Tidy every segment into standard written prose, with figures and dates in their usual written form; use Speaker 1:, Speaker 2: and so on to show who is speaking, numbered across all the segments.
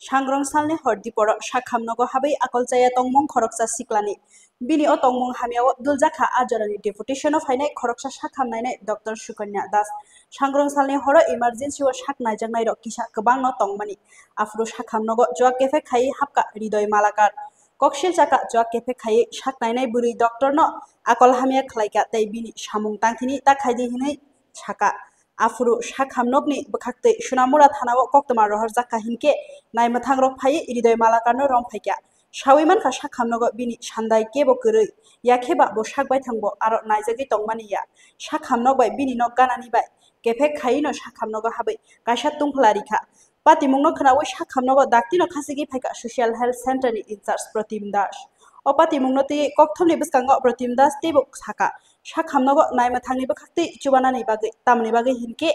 Speaker 1: Sangrong salni hordi poro sakhamnogo habai akolchaya tongmung khoroksa siklani bini o tongmung hamiao duljaka ajorani deputation of hainai khoroksa sakhamnainai Dr. Sukanya Das Sangrong salni horo emergency o saknaijaknai rok kisa kwbang no tongmani afro sakhamnogo joa kefe khai hapka hridoy malakar koksil chaka joa kefe khai saknainai buri doctor no akol hamia khlaika tei bini samung tangthini ta khaidi hinai saka afuru sakhamnokni bwkhaktwi Sunamura thanao koktoma rohor jakka hinke naimothangrok phai hridoy malakarno romphaikya sawi mankha sakhamnogo bini sandai kebo kwrwi yakheba bo sakbai thangbo aro naijagui tongmani ya sakhamnog bai bini no ganani bai kefe khai no sakhamnogo habai kaisa tungklarikha patimungno khnawi sakhamnogo daktino khasigi phaika social health center ni incharge Pratim Das o patimungno ti kokthomni bwskango Pratim Das tebo saka sakhamnogo naimothangnni bwkhaktwi chubanani bagwi tamni bagwi hinke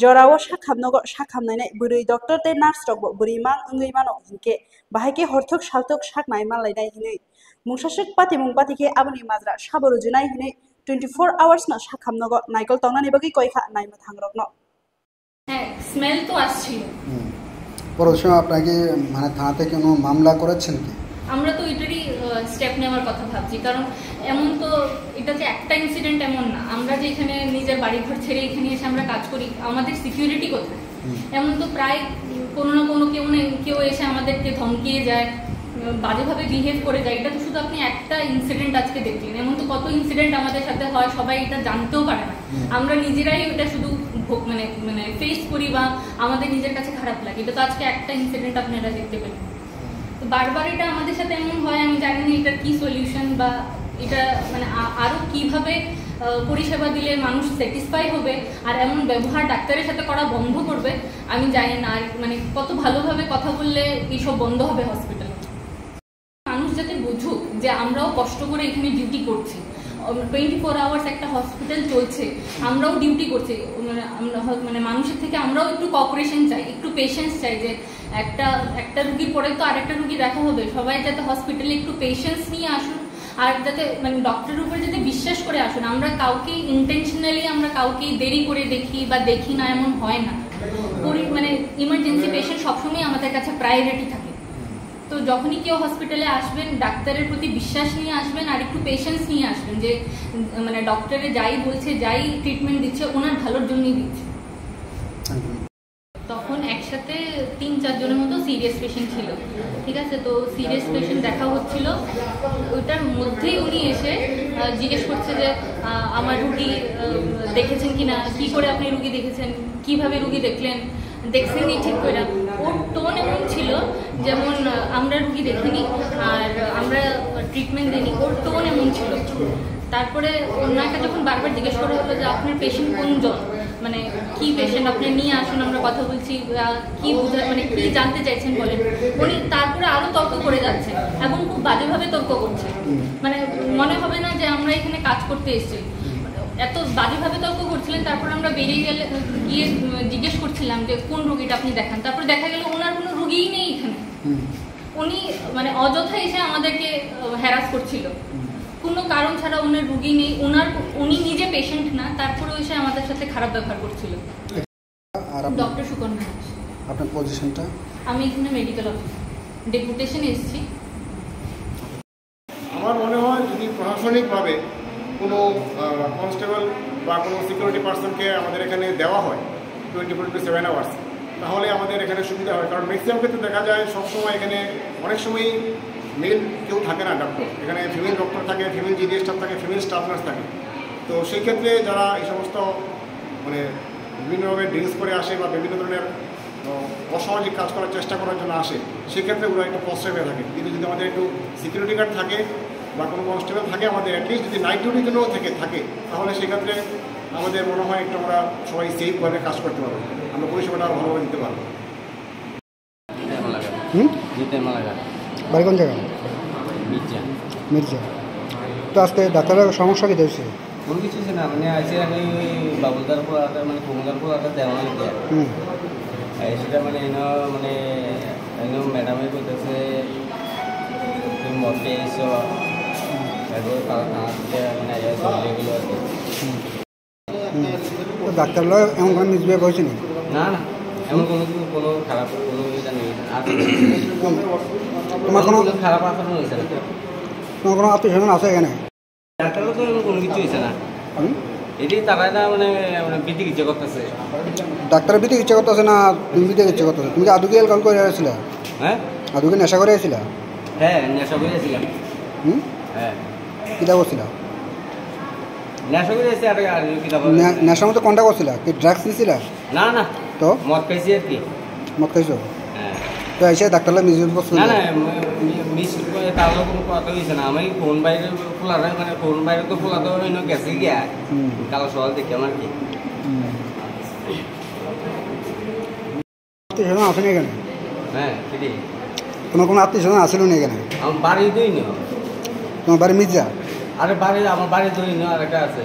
Speaker 1: jorao sakhamnogo sakhamnainai buri doctor tei nurse rokbo buri mang wngwi mano hinke bahaike horthok saltok saknai manlainai hinui mungsasuk patimung patike aboni majra saboru junai hinui 24 hours no sakhamnogo naikol tongnani bagwi koikha naimothangrokno
Speaker 2: smell তো আসছিল
Speaker 3: পরশু আপনাকে মানে থানাতে কোনো মামলা করেছেন কি
Speaker 2: আমরা তো এটারই স্টেপ নেওয়ার কথা ভাবছি কারণ এমন তো এটা যে একটা ইনসিডেন্ট এমন না আমরা যে এখানে নিজের বাড়ি ঘর ছেড়ে এখানে এসে আমরা কাজ করি আমাদের সিকিউরিটি কোথায় এমন তো প্রায় কোনো না কোনো কেউ এসে আমাদেরকে ধমকিয়ে যায় বাজেভাবে বিহেভ করে যায় এটা তো শুধু আপনি একটা ইনসিডেন্ট আজকে দেখলেন এমন তো কত ইনসিডেন্ট আমাদের সাথে হয় সবাই এটা জানতেও পারে না আমরা নিজেরাই ওটা শুধু মানে ফেস করি বা আমাদের নিজের কাছে খারাপ লাগে এটা তো আজকে একটা ইনসিডেন্ট আপনারা দেখতে পেলেন তো বারবার এটা আমাদের সাথে এমন হয় আমি জানি না এটার কি সলিউশন বা এটা মানে আরো কিভাবে পরিষেবা দিলে মানুষ স্যাটিসফাই হবে আর এমন ব্যবহার ডাক্তারের সাথে করা বন্ধ করবে আমি জানি না আর মানে কত ভালোভাবে কথা বললে এইসব বন্ধ হবে হসপিটালে মানুষ যাতে বুঝুক যে আমরাও কষ্ট করে এখানে ডিউটি করছি 24 আওয়ার্স একটা হসপিটাল চলছে আমরাও ডিউটি করছি মানে মানুষের থেকে আমরাও একটু কোঅপারেশন চাই একটু পেশেন্স চাই যে একটা রুগীর পরে তো আরেকটা রুগী দেখা হবে সবাই যাতে হসপিটালে একটু পেশেন্স নিয়ে আসুন আর যাতে মানে ডক্টরের উপরে যাতে বিশ্বাস করে আসুন আমরা কাউকে ইন্টেনশনালি আমরা কাউকে দেরি করে দেখি বা দেখি না এমন হয় না মানে ইমার্জেন্সি পেশেন্ট সবসময় আমাদের কাছে প্রায়োরিটি থাকে তো যখনই কেউ হসপিটালে আসবেন ডাক্তারের প্রতি বিশ্বাস নিয়ে আসবেন আর একটু পেশেন্স নিয়ে আসবেন যে মানে ডক্টরে যাই বলছে যাই ট্রিটমেন্ট দিচ্ছে ওনার ভালোর জন্যই দিচ্ছে তখন একসাথে 3-4 জনের মতো সিরিয়াস পেশেন্ট ছিল ঠিক আছে তো সিরিয়াস পেশেন্ট দেখা হচ্ছিল ওইটার মধ্যেই উনি এসে জিজ্ঞেস করছে যে আমার রুগী দেখেছেন কিনা কি করে আপনি রুগী দেখেছেন কিভাবে রুগী দেখছেনই ঠিক করে ওর টোন এমন ছিল যেমন আমরা রুগী দেখিনি আর আমরা ট্রিটমেন্ট দিইনি ওর টোন এমন ছিল তারপরে ওনাকে যখন বারবার জিজ্ঞেস করা হলো যে আপনার পেশেন্ট কোনজন মানে কি পেশেন্ট আপনি নিয়ে আসুন আমরা কথা বলছি কি মানে কি জানতে চাইছেন বলেন উনি তারপরে আরো তর্ক করে যাচ্ছেন এবং খুব বাজেভাবে তর্ক করছে মানে মনে হবে না যে আমরা এখানে কাজ করতে এসেছি এত বাজেভাবে তর্ক করছিলেন তারপর আমরা বেরিয়ে গিয়ে জিজ্ঞেস করছিলাম যে কোন রুগীটা আপনি দেখান তারপর দেখা গেল ওনার কোনো রুগীই নেই এখানে উনি মানে অযথা এসে আমাদেরকে হ্যারাস করছিল কোনো কারণ ছাড়া ওনার রুগী নেই উনি নিজে পেশেন্ট না তারপরেও এসে আমাদের সাথে খারাপ ব্যবহার করছিল ডক্টর সুকন্যা
Speaker 3: আপনার পজিশনটা
Speaker 2: আমি এখানে মেডিকেল অফিস ডেপুটেশনে এসেছি
Speaker 4: আমার মনে হয় যদি প্রশাসনিকভাবে কোনো কনস্টেবল বা কোনো সিকিউরিটি পার্সনকে আমাদের এখানে দেওয়া হয় 24/7 আওয়ার্স তাহলে আমাদের এখানে সুবিধা হয় কারণ ম্যাক্সিমাম ক্ষেত্রে দেখা যায় সবসময় এখানে অনেক সময় মেল কেউ থাকে না ডক্টর এখানে ফিমেল ডক্টর থাকে ফিমেল জিডি স্টাফ থাকে ফিমেল স্টাফ নার্স থাকে তো সেই ক্ষেত্রে যারা এই সমস্ত মানে বিভিন্নভাবে ড্রিঙ্কস করে আসে বা বিভিন্ন ধরনের অসামাজিক কাজ করার চেষ্টা করার জন্য আসে সেক্ষেত্রে ওরা একটু প্রশ্রয় পেয়ে থাকে কিন্তু যদি আমাদের একটু সিকিউরিটি গার্ড থাকে বা কোনো কনস্টেবল থাকে আমাদের অ্যাটলিস্ট যদি নাইট ডিউটির জন্য থাকে তাহলে সেক্ষেত্রে আমাদের মনে হয় একটু আমরা সবাই সেফভাবে কাজ করতে পারবো আমরা পরিষেবাটা আরও ভালোভাবে দিতে পারবো
Speaker 3: বাড়ি কোন জায়গা মির্জা তো আজকে ডাক্তারের সমস্যা কি দেখছে
Speaker 5: কোনো কিছু না মানে আইসে আমি বাবুলদার পর মানে কুমদার পর দেওয়া সেটা মানে মানে ম্যাডামে বলতেছে তুমি মতে এসো
Speaker 3: ডাক্তার এমন কোনো মিসবিহেভ হয়েছে
Speaker 5: না না এমন কোনো খারাপ কোনো ইয়ে নেই। আর
Speaker 3: তোমার কোনো
Speaker 5: খারাপ আচরণ হয়েছে না।
Speaker 3: তোমার কোনো আত্মীয় স্বজন আছে এখানে?
Speaker 5: ডাক্তারও তো কোনো কিছু হয়েছে না।
Speaker 3: হুম?
Speaker 5: এটি তারাই না মানে বৃদ্ধি ইচ্ছে করতেছে।
Speaker 3: ডাক্তারের বিতে ইচ্ছা করতেছে না তুমি বিতে ইচ্ছা করতেছে? তুমি কি আদুকে অ্যালকোহল করে আসছিলা?
Speaker 5: হ্যাঁ
Speaker 3: আদুকে নেশা করে আসছিলা?
Speaker 5: হ্যাঁ নেশা করেছিলাম।
Speaker 3: হুম?
Speaker 5: হ্যাঁ
Speaker 3: কিতা করছিলা?
Speaker 5: নেশা করেছি আর কিতাব
Speaker 3: নেশার মধ্যে কোনটা করছিলা? কি ড্রাগস নিছিলা?
Speaker 5: না না
Speaker 3: তো
Speaker 5: মদ খাইছি আর কি।
Speaker 3: মদ খাইছো?
Speaker 5: হ্যাঁ
Speaker 3: তো এসে ডাক্তারলা মিউজিক করছো?
Speaker 5: না না মিস করে তার কোনো কথা হয়েছে না। আমি ফোন বাইরে খোলা মানে ফোন বাইরে তো খোলা তো গেছে গিয়া কাল সকাল দেখি আমার কি
Speaker 3: আত্মীয় স্বজন আসেনি এখানে?
Speaker 5: হ্যাঁ সেটাই
Speaker 3: তোমার কোনো আত্মীয় স্বজন আসেনি এখানে?
Speaker 5: আমার বাড়ি দই না।
Speaker 3: তোমার বাড়ি মির্জা?
Speaker 5: আরে বাড়ি আমার বাড়ি দই না আর একটা আছে।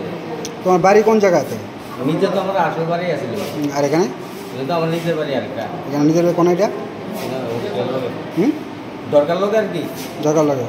Speaker 3: তোমার বাড়ি কোন জায়গাতে?
Speaker 5: নিজে তো আমার আসল বাড়ি আছিল।
Speaker 3: আর এখানে?
Speaker 5: এটা তো আমার নিজের বাড়ি আর একটা।
Speaker 3: এখানে নিজের বাড়ি কোন এটা? হুম?
Speaker 5: দরকার লোক আর কি
Speaker 3: দরকার লাগে।